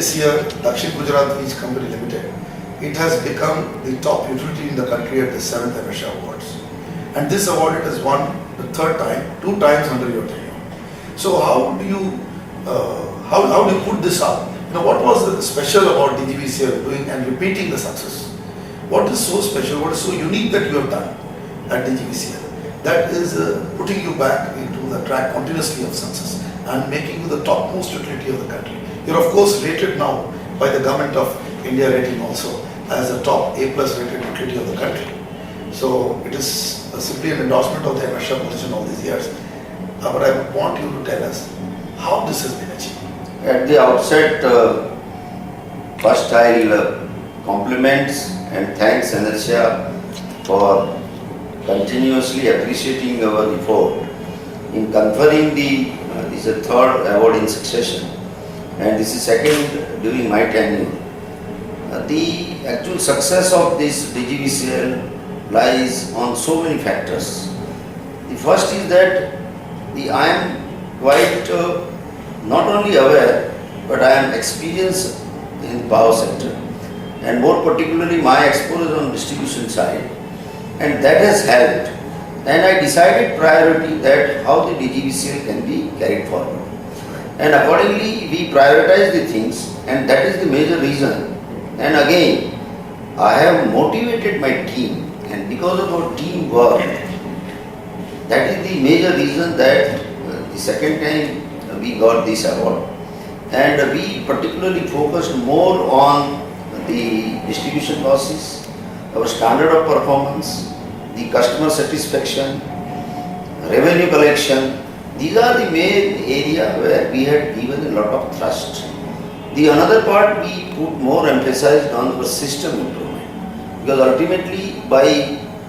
this year, Dakshin Gujarat Beach Company Limited, it has become the top utility in the country at the 7th ENERTIA Awards. And this award it has won the third time, 2 times under your tenure. So how do you put this up? What was the special about DGVCL doing and repeating the success? What is so special, what is so unique that you have done at DGVCL that is putting you back into the track continuously of success and making you the topmost utility of the country? You're of course rated now by the government of India rating also as a top A+ rated utility of the country. So it is simply an endorsement of the ENFRA position all these years. But I want you to tell us how this has been achieved. At the outset, first I'll compliments and thanks ENERTIA for continuously appreciating our effort in conferring this is a third award in succession, and this is second during my tenure. The actual success of this DGVCL lies on so many factors. The first is that I am quite not only aware, but I am experienced in the power sector, and more particularly my exposure on distribution side, and that has helped. And I decided priority that how the DGVCL can be carried forward, and accordingly we prioritize the things, and that is the major reason. And again, I have motivated my team, and because of our teamwork, that is the major reason that the second time we got this award. And we particularly focused more on the distribution losses, our standard of performance, the customer satisfaction, revenue collection. These are the main area where we had given a lot of thrust. The another part we put more emphasis on our system improvement, because ultimately by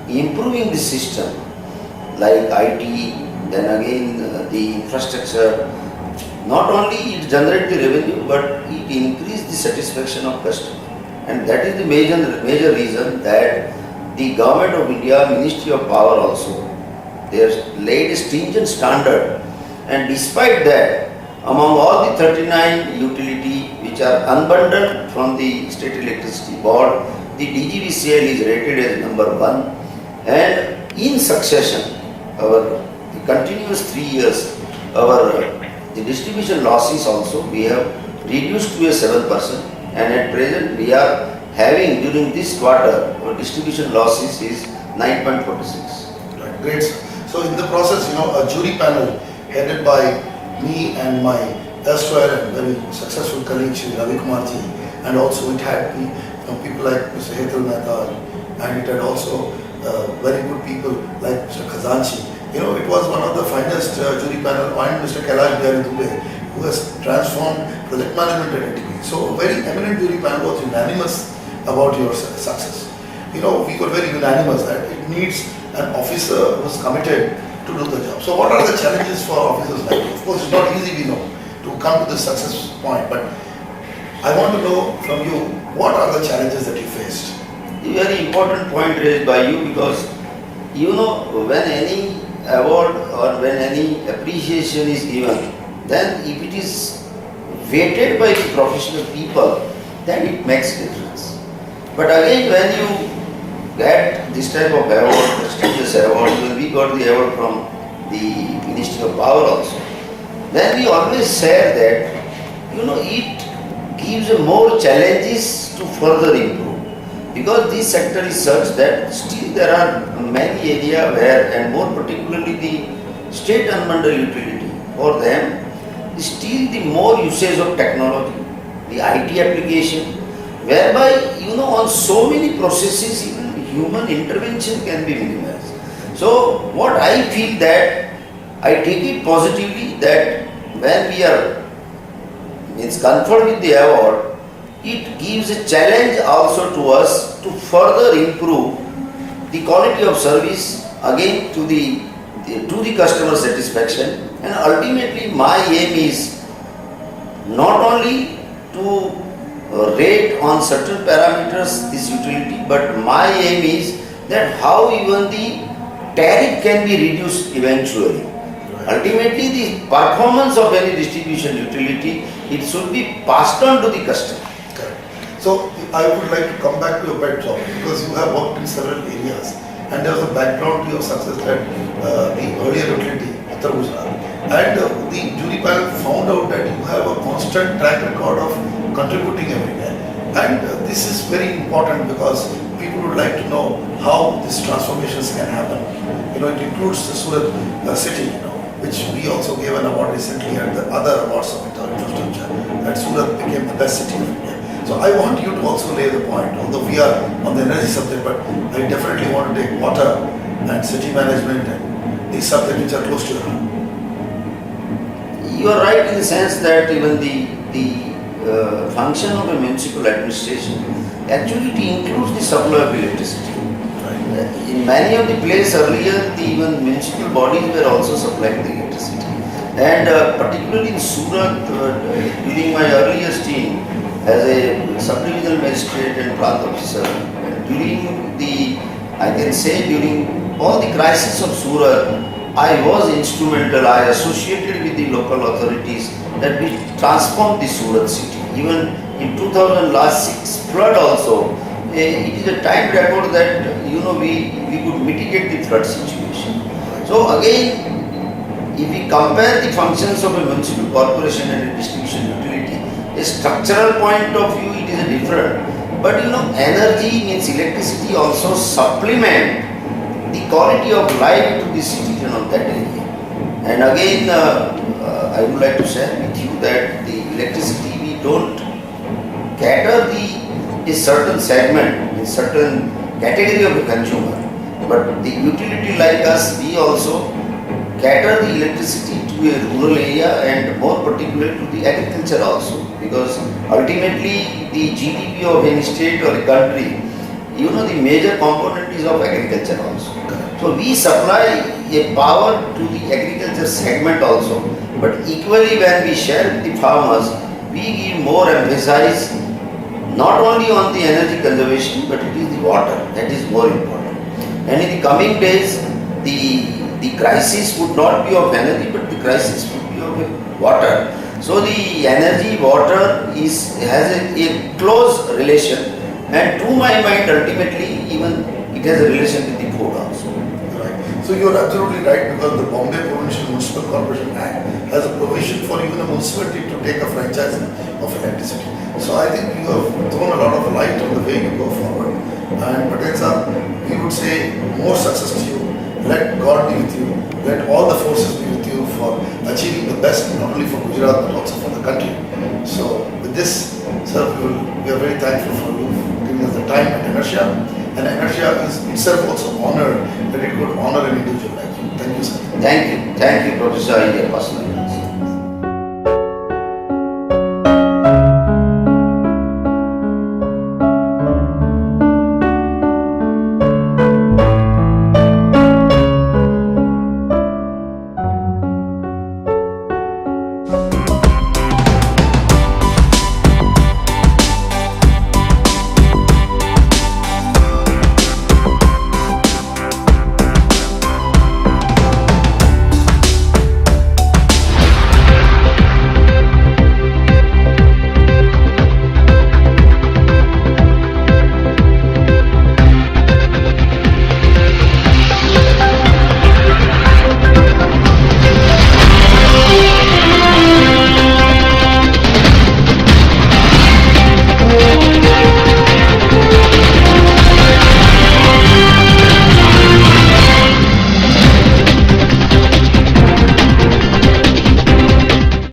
improving the system like IT, then again the infrastructure, not only it generates the revenue, but it increases the satisfaction of customer. And that is the major reason that the Government of India, Ministry of Power also, they have laid a stringent standard, and despite that, among all the 39 utility which are unbundled from the State Electricity Board, the DGVCL is rated as number 1, and in succession, the continuous 3 years, the distribution losses also we have reduced to a 7%, and at present we are having during this quarter our distribution losses is 9.46. Right, great. So in the process, a jury panel headed by me and my erstwhile and very successful colleague Shri Ravi Kumarji, and also it had people like Mr. Hetal Mehta, and it had also very good people like Mr. Khazanchi. It was one of the finest jury panel, and Mr. Kailash Bihari Dubey, who has transformed project management at NTP. So a very eminent jury panel was unanimous about your success. We got very unanimous that it needs an officer who is committed to do the job. So what are the challenges for officers like you? Of course, it's not easy, to come to this success point, but I want to know from you, what are the challenges that you faced? A very important point raised by you, because when any award or when any appreciation is given, then if it is weighted by the professional people, then it makes difference. But again, when you get this type of award, prestigious award, when we got the award from the Ministry of Power also, then we always say that, it gives more challenges to further improve. Because this sector is such that still there are many areas where, and more particularly the state unbundled utility, for them, still the more usage of technology, the IT application, whereby, on so many processes, even human intervention can be minimized. So, what I feel that, I take it positively that when we are conferred with the award, it gives a challenge also to us to further improve the quality of service, again to the customer satisfaction, and ultimately my aim is not only to rate on certain parameters this utility, but my aim is that how even the tariff can be reduced eventually. Ultimately, the performance of any distribution utility it should be passed on to the customer. Correct. So I would like to come back to your pet topic because you have worked in several areas and there was a background to your success that the earlier utility, Uttar Gujarat, and the jury panel found out that you have a constant track record of contributing everywhere. And this is very important because people would like to know how these transformations can happen. You know, it includes the Surat city, which we also gave an award recently at the other awards of infrastructure, that Surat became the best city of India. So I want you to also lay the point, although we are on the energy subject, but I definitely want to take water and city management and these subjects which are close to your heart. You are right in the sense that even the function of a municipal administration actually it includes the supply of electricity. Right. In many of the places earlier, the even municipal bodies were also supplying the electricity. And particularly in Surat, during my earlier stint as a sub-divisional magistrate and plant officer, during during all the crises of Surat, I was instrumental, I associated with the local authorities that we transformed the Surat city. Even in 2006 flood also, it is a time record that we could mitigate the flood situation. So again, if we compare the functions of a municipal corporation and a distribution utility, a structural point of view it is a different. But energy means electricity also supplement the quality of life to the citizen of that area. And again, I would like to share with you that the electricity we don't cater a certain segment, a certain category of a consumer, but the utility like us, we also cater the electricity to a rural area and more particularly to the agriculture also, because ultimately the GDP of any state or a country, the major component is of agriculture also. So we supply a power to the agriculture segment also, but equally when we share with the farmers, we give more emphasis not only on the energy conservation, but it is the water that is more important. And in the coming days, the crisis would not be of energy, but the crisis would be of water. So the energy, water has a close relation, and to my mind, ultimately, even it has a relation with the food also. Right. So you are absolutely right, because the Bombay Provincial Municipal Corporation Act has a provision for even a municipality to take a franchise of electricity. So I think you have thrown a lot of light on the way you go forward. And Patel sir, we would say more success to you. Let God be with you. Let all the forces be with you for achieving the best, not only for Gujarat but also for the country. So with this, sir, we are very thankful for you giving us the time at ENERTIA. And ENERTIA is itself also honored that it could honor an individual like you. Thank you, sir. Thank you, Professor Iyer personally.